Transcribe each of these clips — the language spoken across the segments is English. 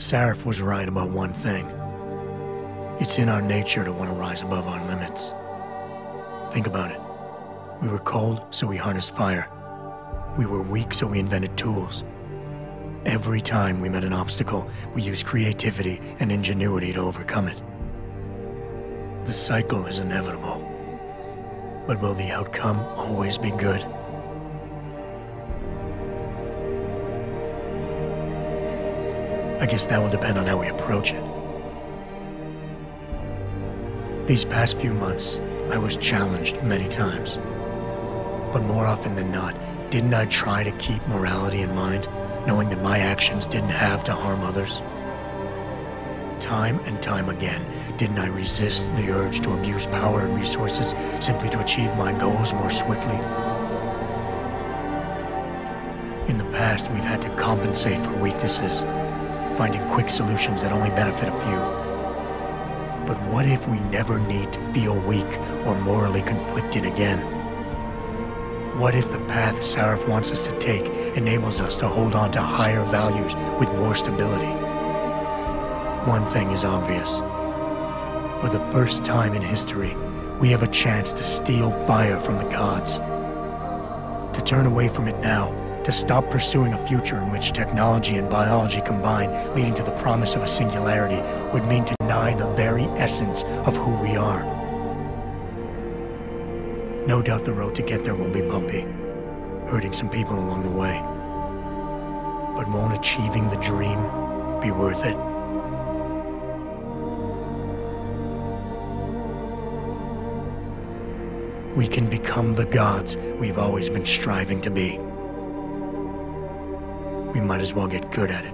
Sarif was right about one thing. It's in our nature to want to rise above our limits. Think about it. We were cold, so we harnessed fire. We were weak, so we invented tools. Every time we met an obstacle, we used creativity and ingenuity to overcome it. The cycle is inevitable. But will the outcome always be good? I guess that will depend on how we approach it. These past few months, I was challenged many times. But more often than not, didn't I try to keep morality in mind, knowing that my actions didn't have to harm others? Time and time again, didn't I resist the urge to abuse power and resources simply to achieve my goals more swiftly? In the past, we've had to compensate for weaknesses, finding quick solutions that only benefit a few. But what if we never need to feel weak or morally conflicted again? What if the path Sarif wants us to take enables us to hold on to higher values with more stability? One thing is obvious. For the first time in history, we have a chance to steal fire from the gods. To turn away from it now, to stop pursuing a future in which technology and biology combine, leading to the promise of a singularity, would mean to deny the very essence of who we are. No doubt the road to get there will be bumpy, hurting some people along the way. But won't achieving the dream be worth it? We can become the gods we've always been striving to be. We might as well get good at it.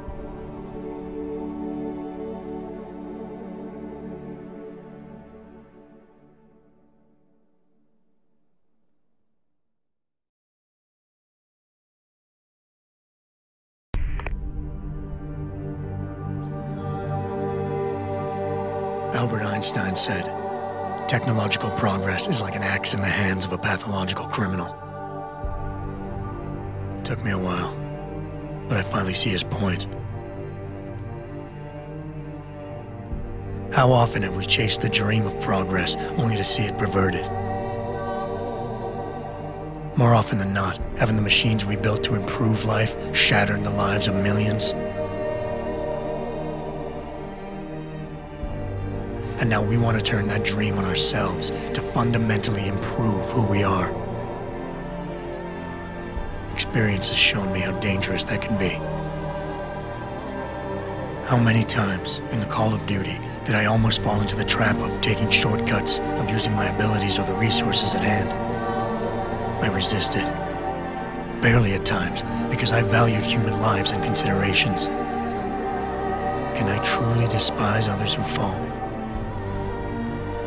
Albert Einstein said, "Technological progress is like an axe in the hands of a pathological criminal." It took me a while, but I finally see his point. How often have we chased the dream of progress only to see it perverted? More often than not, haven't the machines we built to improve life shattered the lives of millions? And now we want to turn that dream on ourselves to fundamentally improve who we are. Experience has shown me how dangerous that can be. How many times in the call of duty did I almost fall into the trap of taking shortcuts, abusing my abilities or the resources at hand? I resisted. Barely at times, because I valued human lives and considerations. Can I truly despise others who fall?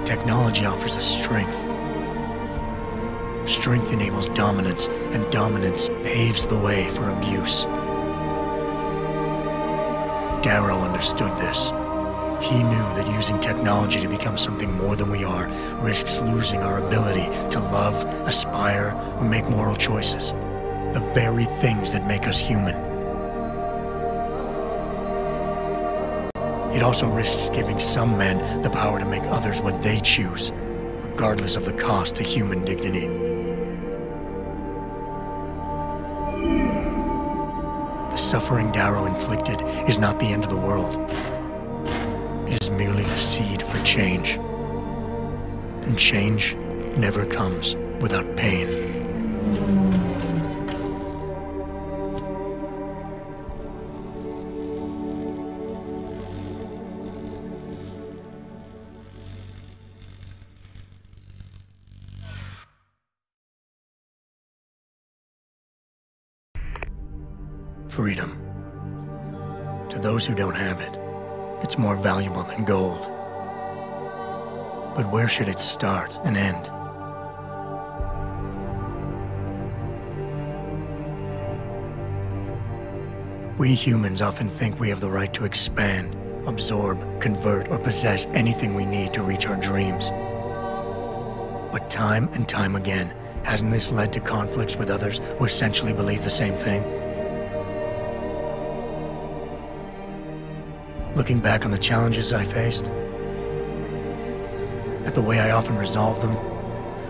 Technology offers us strength. Strength enables dominance, and dominance paves the way for abuse. Darrow understood this. He knew that using technology to become something more than we are risks losing our ability to love, aspire, or make moral choices. The very things that make us human. It also risks giving some men the power to make others what they choose, regardless of the cost to human dignity. The suffering Darrow inflicted is not the end of the world. It is merely the seed for change. And change never comes without pain. Freedom. To those who don't have it, it's more valuable than gold. But where should it start and end? We humans often think we have the right to expand, absorb, convert, or possess anything we need to reach our dreams. But time and time again, hasn't this led to conflicts with others who essentially believe the same thing? Looking back on the challenges I faced, at the way I often resolve them,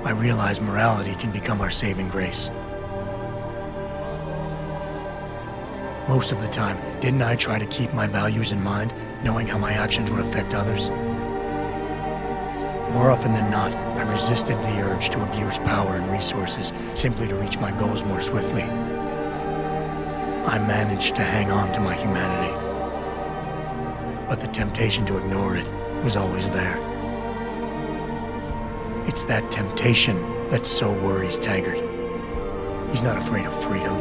I realize morality can become our saving grace. Most of the time, didn't I try to keep my values in mind, knowing how my actions would affect others? More often than not, I resisted the urge to abuse power and resources simply to reach my goals more swiftly. I managed to hang on to my humanity, but the temptation to ignore it was always there. It's that temptation that so worries Taggard. He's not afraid of freedom.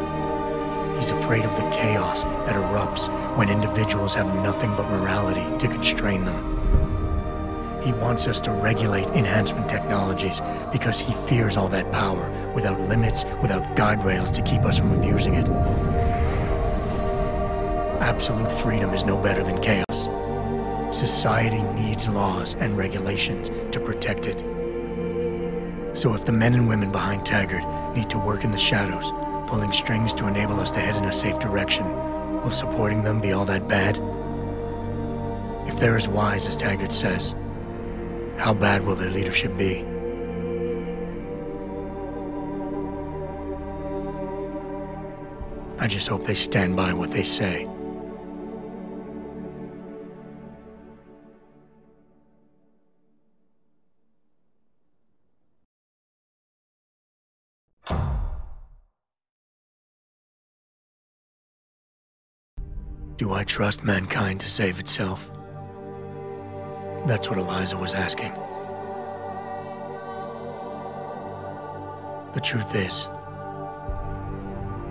He's afraid of the chaos that erupts when individuals have nothing but morality to constrain them. He wants us to regulate enhancement technologies because he fears all that power, without limits, without guide rails to keep us from abusing it. Absolute freedom is no better than chaos. Society needs laws and regulations to protect it. So if the men and women behind Taggard need to work in the shadows, pulling strings to enable us to head in a safe direction, will supporting them be all that bad? If they're as wise as Taggard says, how bad will their leadership be? I just hope they stand by what they say. Do I trust mankind to save itself? That's what Eliza was asking. The truth is,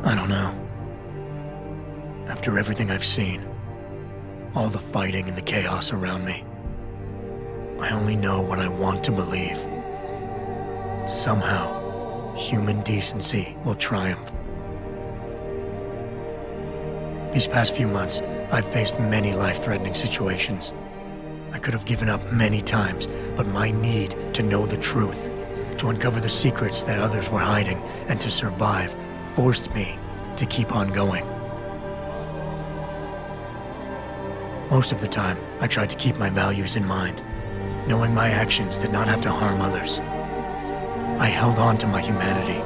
I don't know. After everything I've seen, all the fighting and the chaos around me, I only know what I want to believe. Somehow, human decency will triumph. These past few months, I've faced many life-threatening situations. I could have given up many times, but my need to know the truth, to uncover the secrets that others were hiding, and to survive, forced me to keep on going. Most of the time, I tried to keep my values in mind, knowing my actions did not have to harm others. I held on to my humanity,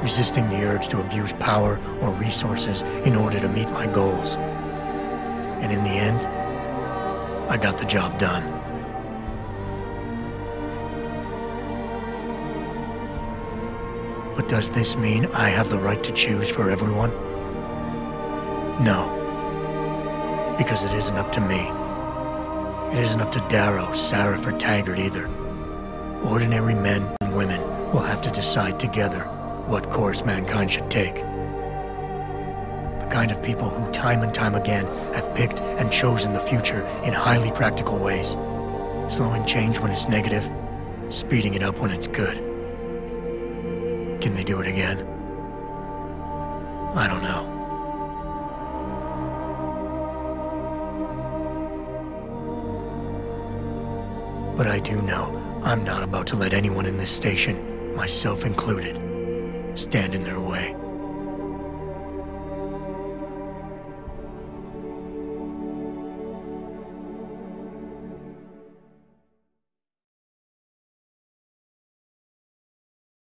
resisting the urge to abuse power or resources in order to meet my goals. And in the end, I got the job done. But does this mean I have the right to choose for everyone? No. Because it isn't up to me. It isn't up to Darrow, Sarif, or Taggard either. Ordinary men and women will have to decide together what course mankind should take. The kind of people who time and time again have picked and chosen the future in highly practical ways, slowing change when it's negative, speeding it up when it's good. Can they do it again? I don't know. But I do know I'm not about to let anyone in this station, myself included, stand in their way.